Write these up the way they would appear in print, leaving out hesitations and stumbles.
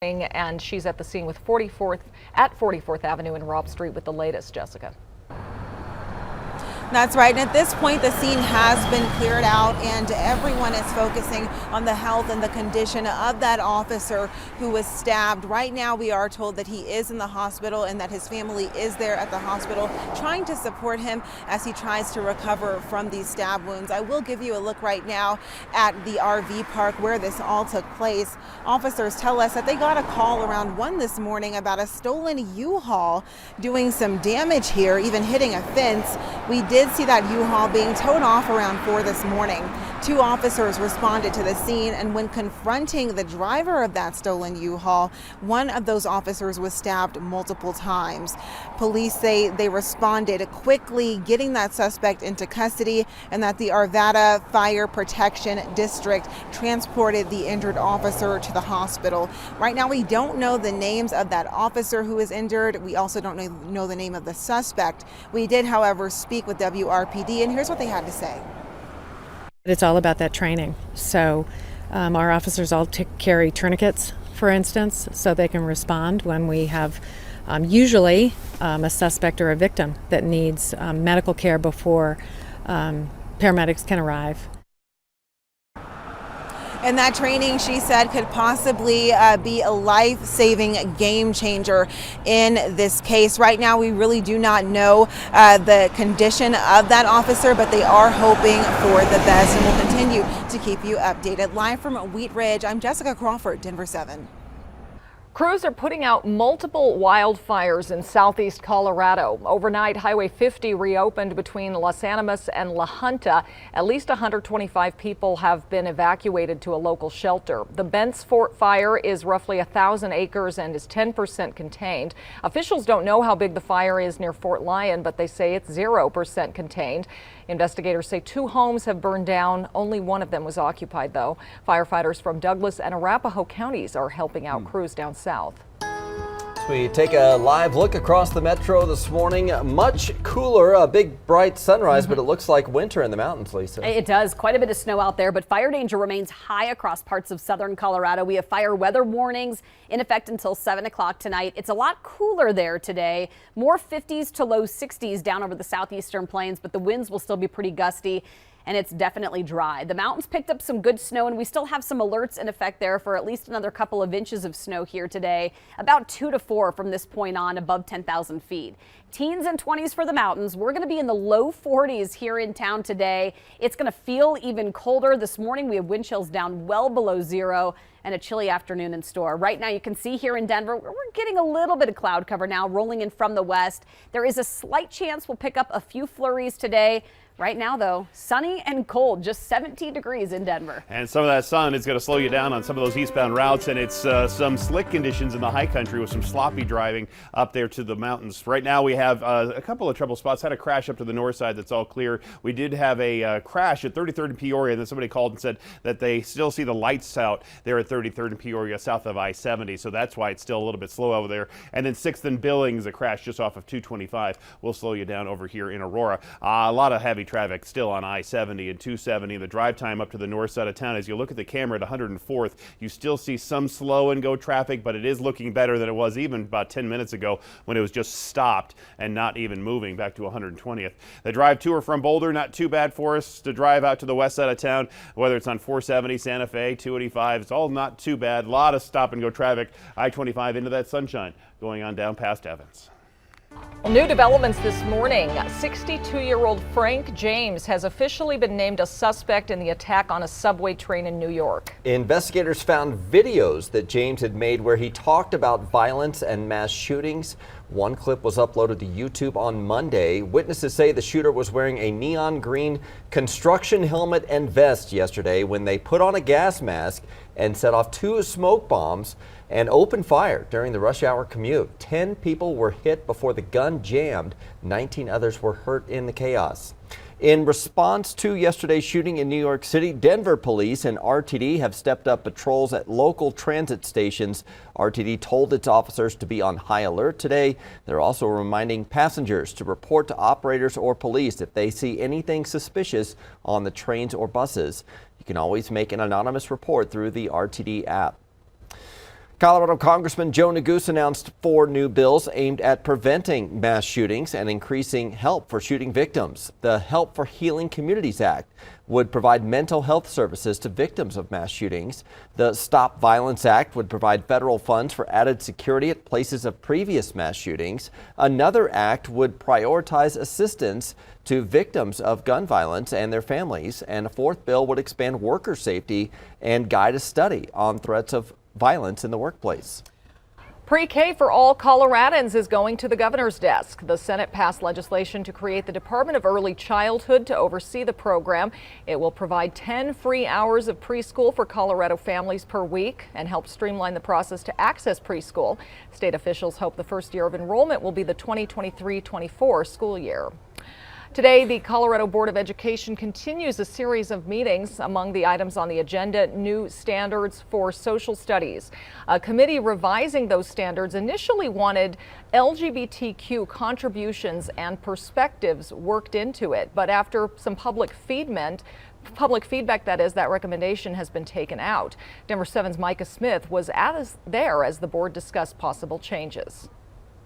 And she's at the scene with 44th Avenue and Robb Street with the latest. Jessica. That's right. And at this point, the scene has been cleared out and everyone is focusing on the health and the condition of that officer who was stabbed. Right now, we are told that he is in the hospital and that his family is there at the hospital trying to support him as he tries to recover from these stab wounds. I will give you a look right now at the RV park where this all took place. Officers tell us that they got a call around 1 this morning about a stolen U-Haul doing some damage here, even hitting a fence. We did see that U-Haul being towed off around 4 this morning. 2 officers responded to the scene, and when confronting the driver of that stolen U-Haul, one of those officers was stabbed multiple times. Police say they responded quickly, getting that suspect into custody, and that the Arvada Fire Protection District transported the injured officer to the hospital. Right now, we don't know the names of that officer who is injured. We also don't know the name of the suspect. We did, however, speak with WRPD, and here's what they had to say. It's all about that training. So our officers all carry tourniquets, for instance, so they can respond when we have usually a suspect or a victim that needs medical care before paramedics can arrive. And that training, she said, could possibly be a life-saving game changer in this case. Right now, we really do not know the condition of that officer, but they are hoping for the best, and we'll continue to keep you updated. Live from Wheat Ridge, I'm Jessica Crawford, Denver 7. Crews are putting out multiple wildfires in southeast Colorado. Overnight, Highway 50 reopened between Los Animas and La Junta. At least 125 people have been evacuated to a local shelter. The Bent's Fort fire is roughly 1,000 acres and is 10% contained. Officials don't know how big the fire is near Fort Lyon, but they say it's 0% contained. Investigators say 2 homes have burned down. Only one of them was occupied, though. Firefighters from Douglas and Arapahoe counties are helping out crews down south. We take a live look across the metro this morning. Much cooler, a big bright sunrise, but it looks like winter in the mountains, Lisa. It does. Quite a bit of snow out there, but fire danger remains high across parts of southern Colorado. We have fire weather warnings in effect until 7 o'clock tonight. It's a lot cooler there today. More 50s to low 60s down over the southeastern plains, but the winds will still be pretty gusty. And it's definitely dry. The mountains picked up some good snow, and we still have some alerts in effect there for at least another couple of inches of snow here today, about 2 to 4 from this point on, above 10,000 feet. Teens and 20s for the mountains. We're going to be in the low 40s here in town today. It's going to feel even colder. This morning we have wind chills down well below 0 and a chilly afternoon in store. Right now you can see here in Denver, we're getting a little bit of cloud cover now rolling in from the west. There is a slight chance we'll pick up a few flurries today. Right now, though, sunny and cold, just 17 degrees in Denver. And some of that sun is going to slow you down on some of those eastbound routes, and it's some slick conditions in the high country with some sloppy driving up there to the mountains. Right now, we have a couple of trouble spots. Had a crash up to the north side that's all clear. We did have a crash at 33rd and Peoria, and then somebody called and said that they still see the lights out there at 33rd and Peoria south of I-70, so that's why it's still a little bit slow over there. And then 6th and Billings, a crash just off of 225 will slow you down over here in Aurora. A lot of heavy traffic still on I-70 and 270. The drive time up to the north side of town, as you look at the camera at 104th, you still see some slow and go traffic, but it is looking better than it was even about 10 minutes ago when it was just stopped and not even moving back to 120th. The drive to or from Boulder, not too bad for us to drive out to the west side of town, whether it's on 470, Santa Fe, 285, it's all not too bad. A lot of stop and go traffic. I-25 into that sunshine going on down past Evans. Well, new developments this morning. 62-year-old Frank James has officially been named a suspect in the attack on a subway train in New York. Investigators found videos that James had made where he talked about violence and mass shootings. One clip was uploaded to YouTube on Monday. Witnesses say the shooter was wearing a neon green construction helmet and vest yesterday when they put on a gas mask and set off 2 smoke bombs and opened fire during the rush hour commute. 10 people were hit before the gun jammed. 19 others were hurt in the chaos. In response to yesterday's shooting in New York City, Denver police and RTD have stepped up patrols at local transit stations. RTD told its officers to be on high alert today. They're also reminding passengers to report to operators or police if they see anything suspicious on the trains or buses. You can always make an anonymous report through the RTD app. Colorado Congressman Joe Neguse announced 4 new bills aimed at preventing mass shootings and increasing help for shooting victims. The Help for Healing Communities Act would provide mental health services to victims of mass shootings. The Stop Violence Act would provide federal funds for added security at places of previous mass shootings. Another act would prioritize assistance to victims of gun violence and their families. And a 4th bill would expand worker safety and guide a study on threats of violence in the workplace. Pre-K for all Coloradans is going to the governor's desk. The Senate passed legislation to create the Department of Early Childhood to oversee the program. It will provide 10 free hours of preschool for Colorado families per week and help streamline the process to access preschool. State officials hope the first year of enrollment will be the 2023-24 school year. Today, the Colorado Board of Education continues a series of meetings. Among the items on the agenda, new standards for social studies. A committee revising those standards initially wanted LGBTQ contributions and perspectives worked into it, but after some public feedback, that recommendation has been taken out. Denver 7's Micah Smith was there as the board discussed possible changes.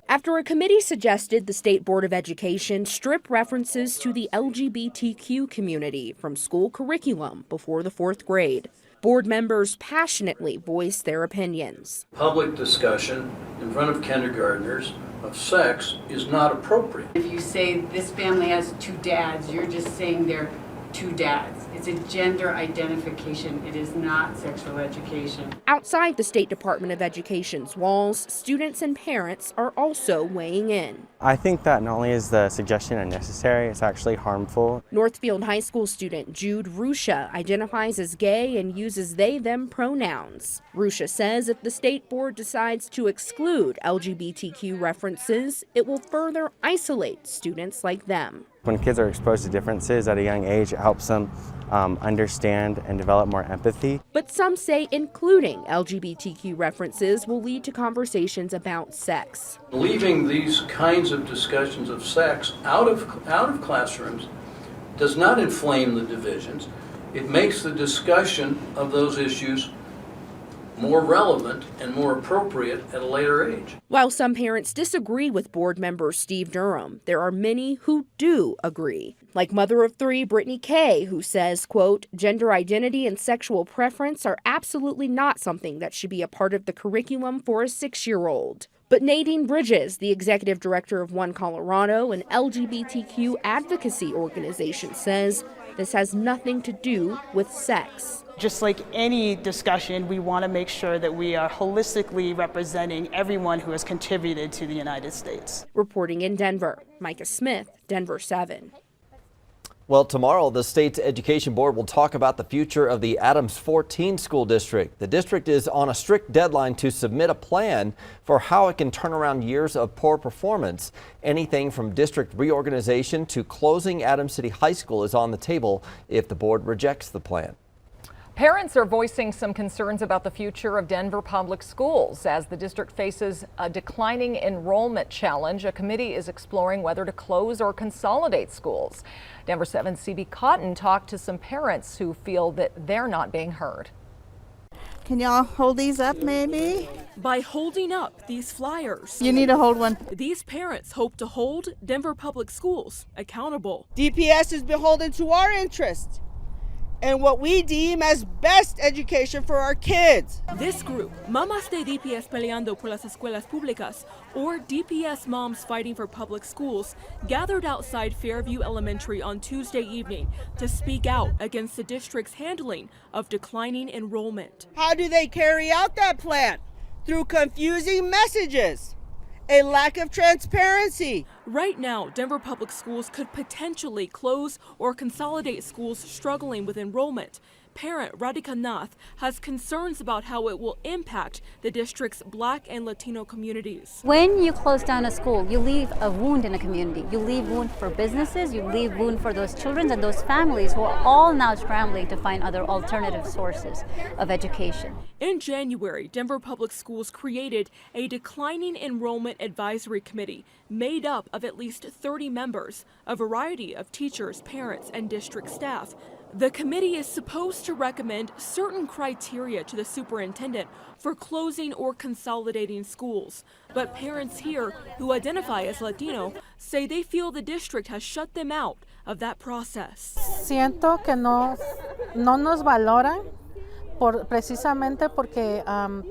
After a committee suggested the State Board of Education strip references to the LGBTQ community from school curriculum before the 4th grade, board members passionately voiced their opinions. Public discussion in front of kindergartners of sex is not appropriate. If you say this family has 2 dads, you're just saying they're 2 dads. It's a gender identification. It is not sexual education. Outside the State Department of Education's walls, students and parents are also weighing in. I think that not only is the suggestion unnecessary, it's actually harmful. Northfield High School student Jude Rusha identifies as gay and uses they/them pronouns. Rusha says if the state board decides to exclude LGBTQ references, it will further isolate students like them. When kids are exposed to differences at a young age, it helps them understand and develop more empathy. But some say including LGBTQ references will lead to conversations about sex. Leaving these kinds of discussions of sex out of classrooms does not inflame the divisions. It makes the discussion of those issues more relevant and more appropriate at a later age. While some parents disagree with board member Steve Durham, there are many who do agree. Like mother of 3 Brittany Kay, who says, quote, gender identity and sexual preference are absolutely not something that should be a part of the curriculum for a 6-year-old. But Nadine Bridges, the executive director of One Colorado, an LGBTQ advocacy organization, says this has nothing to do with sex. Just like any discussion, we want to make sure that we are holistically representing everyone who has contributed to the United States. Reporting in Denver, Micah Smith, Denver 7. Well, tomorrow, the state's education board will talk about the future of the Adams 14 school district. The district is on a strict deadline to submit a plan for how it can turn around years of poor performance. Anything from district reorganization to closing Adams City High School is on the table if the board rejects the plan. Parents are voicing some concerns about the future of Denver public schools. As the district faces a declining enrollment challenge, a committee is exploring whether to close or consolidate schools. Denver 7's CB Cotton talked to some parents who feel that they're not being heard. Can y'all hold these up maybe? By holding up these flyers, You need to hold one. these parents hope to hold Denver public schools accountable. DPS is beholden to our interests and what we deem as best education for our kids. This group, Mamas de DPS Peleando por las Escuelas Públicas, or DPS Moms Fighting for Public Schools, gathered outside Fairview Elementary on Tuesday evening to speak out against the district's handling of declining enrollment. How do they carry out that plan? Through confusing messages, a lack of transparency. Right now, Denver Public Schools could potentially close or consolidate schools struggling with enrollment. Parent Radhika Nath has concerns about how it will impact the district's Black and Latino communities. When you close down a school, you leave a wound in a community. You leave wound for businesses, you leave wound for those children and those families who are all now scrambling to find other alternative sources of education. In January, Denver Public Schools created a declining enrollment advisory committee made up of at least 30 members, a variety of teachers, parents, and district staff. The committee is supposed to recommend certain criteria to the superintendent for closing or consolidating schools. But parents here who identify as Latino say they feel the district has shut them out of that process. Siento que no nos valoran precisamente porque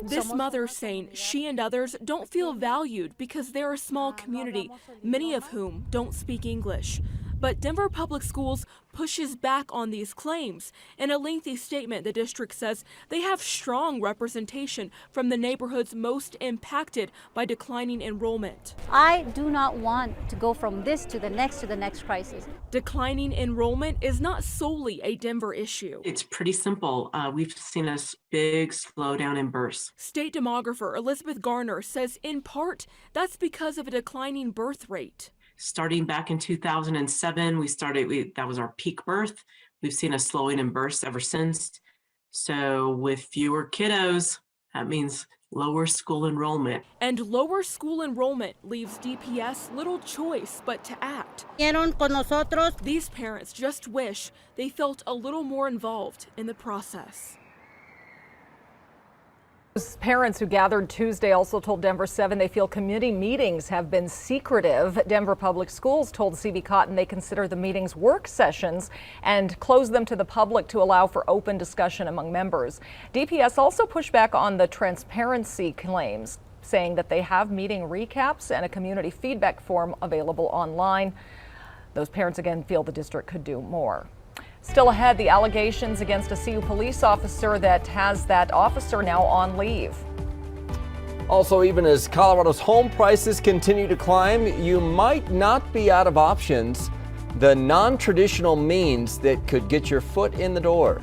This mother saying she and others don't feel valued because they're a small community, many of whom don't speak English. But Denver Public Schools pushes back on these claims. In a lengthy statement, the district says they have strong representation from the neighborhoods most impacted by declining enrollment. I do not want to go from this to the next crisis. Declining enrollment is not solely a Denver issue. It's pretty simple. We've seen a big slowdown in births. State demographer Elizabeth Garner says in part that's because of a declining birth rate. Starting back in 2007, that was our peak birth. We've seen a slowing in births ever since. So with fewer kiddos, that means lower school enrollment. And lower school enrollment leaves DPS little choice but to act. These parents just wish they felt a little more involved in the process. Those parents who gathered Tuesday also told Denver 7 they feel committee meetings have been secretive. Denver Public Schools told CB Cotton they consider the meetings work sessions and close them to the public to allow for open discussion among members. DPS also pushed back on the transparency claims, saying that they have meeting recaps and a community feedback form available online. Those parents again feel the district could do more. Still ahead, the allegations against a CU police officer that has that officer now on leave. Also, even as Colorado's home prices continue to climb, you might not be out of options, the non-traditional means that could get your foot in the door.